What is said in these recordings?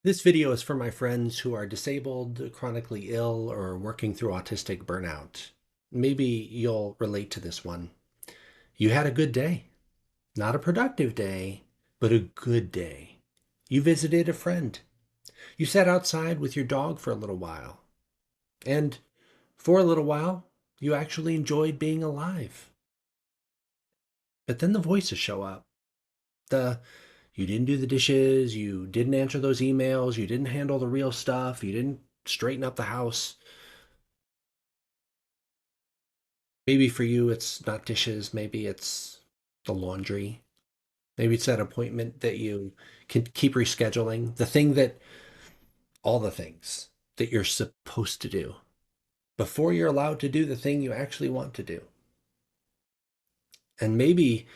This video is for my friends who are disabled, chronically ill, or working through autistic burnout. Maybe you'll relate to this one. You had a good day. Not a productive day, but a good day. You visited a friend. You sat outside with your dog for a little while. And for a little while, you actually enjoyed being alive. But then the voices show up. The You didn't do the dishes, you didn't answer those emails, you didn't handle the real stuff, you didn't straighten up the house. Maybe for you, it's not dishes. Maybe it's the laundry. Maybe it's that appointment that you can keep rescheduling. All the things that you're supposed to do before you're allowed to do the thing you actually want to do. And maybe,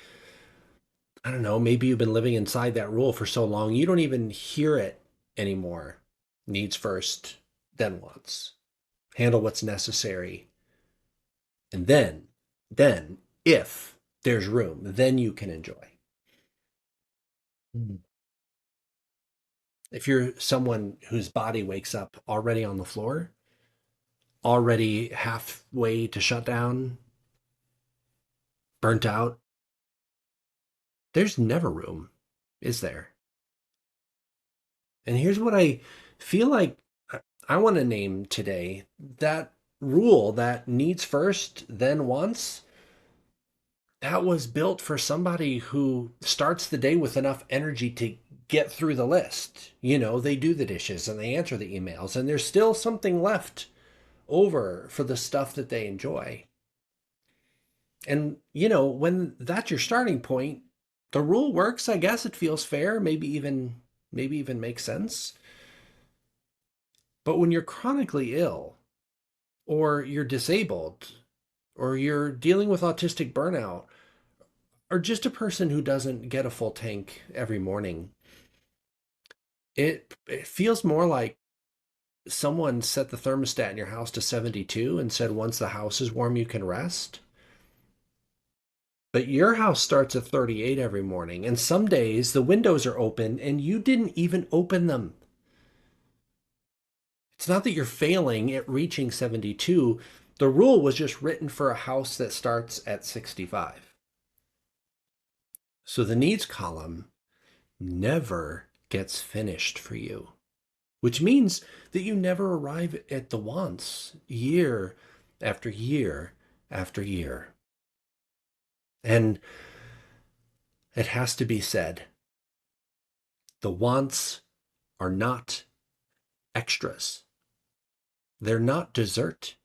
I don't know, maybe you've been living inside that rule for so long, you don't even hear it anymore. Needs first, then wants. Handle what's necessary. And then, if there's room, then you can enjoy. If you're someone whose body wakes up already on the floor, already halfway to shut down, burnt out, there's never room, is there? And here's what I feel like I want to name today: that rule that needs first, then wants, that was built for somebody who starts the day with enough energy to get through the list. They do the dishes and they answer the emails, and there's still something left over for the stuff that they enjoy. And, when that's your starting point, the rule works. I guess it feels fair, maybe even makes sense. But when you're chronically ill, or you're disabled, or you're dealing with autistic burnout, or just a person who doesn't get a full tank every morning, it feels more like someone set the thermostat in your house to 72 and said once the house is warm you can rest. But your house starts at 38 every morning, and some days the windows are open and you didn't even open them. It's not that you're failing at reaching 72. The rule was just written for a house that starts at 65. So the needs column never gets finished for you, which means that you never arrive at the wants year after year after year. And it has to be said, the wants are not extras. They're not dessert.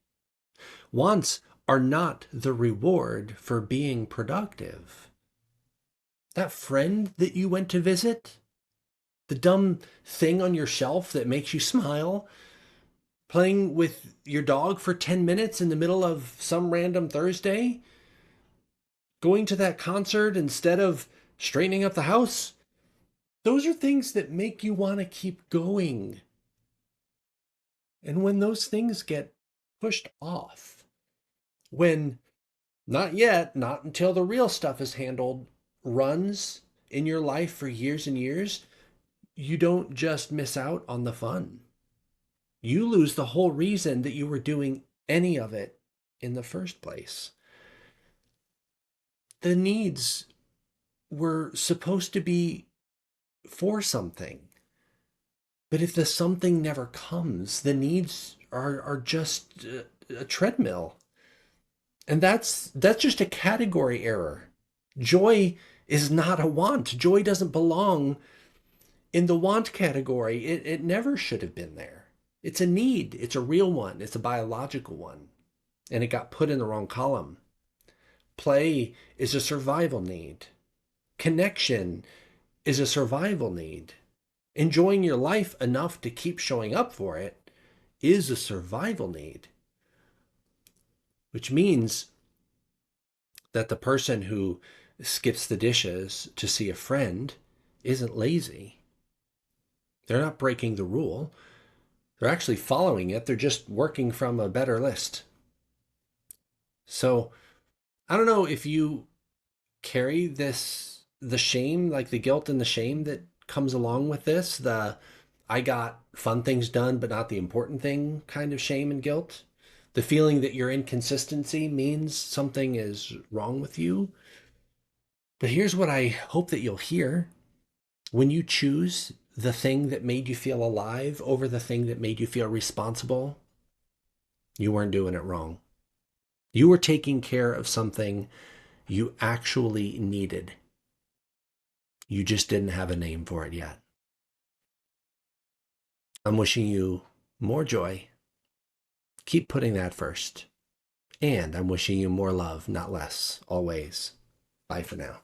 Wants are not the reward for being productive. That friend that you went to visit, the dumb thing on your shelf that makes you smile, playing with your dog for 10 minutes in the middle of some random Thursday, going to that concert instead of straightening up the house, those are things that make you want to keep going. And when those things get pushed off, when not yet, not until the real stuff is handled, runs in your life for years and years, you don't just miss out on the fun. You lose the whole reason that you were doing any of it in the first place. The needs were supposed to be for something. But if the something never comes, the needs are just a treadmill. And that's just a category error. Joy is not a want. Joy doesn't belong in the want category. It never should have been there. It's a need. It's a real one. It's a biological one. And it got put in the wrong column. Play is a survival need. Connection is a survival need. Enjoying your life enough to keep showing up for it is a survival need, which means that the person who skips the dishes to see a friend isn't lazy. They're not breaking the rule. They're actually following it. They're just working from a better list. So I don't know if you carry the shame, like the guilt and the shame that comes along with this, the I got fun things done, but not the important thing kind of shame and guilt. The feeling that your inconsistency means something is wrong with you. But here's what I hope that you'll hear: when you choose the thing that made you feel alive over the thing that made you feel responsible, you weren't doing it wrong. You were taking care of something you actually needed. You just didn't have a name for it yet. I'm wishing you more joy. Keep putting that first. And I'm wishing you more love, not less, always. Bye for now.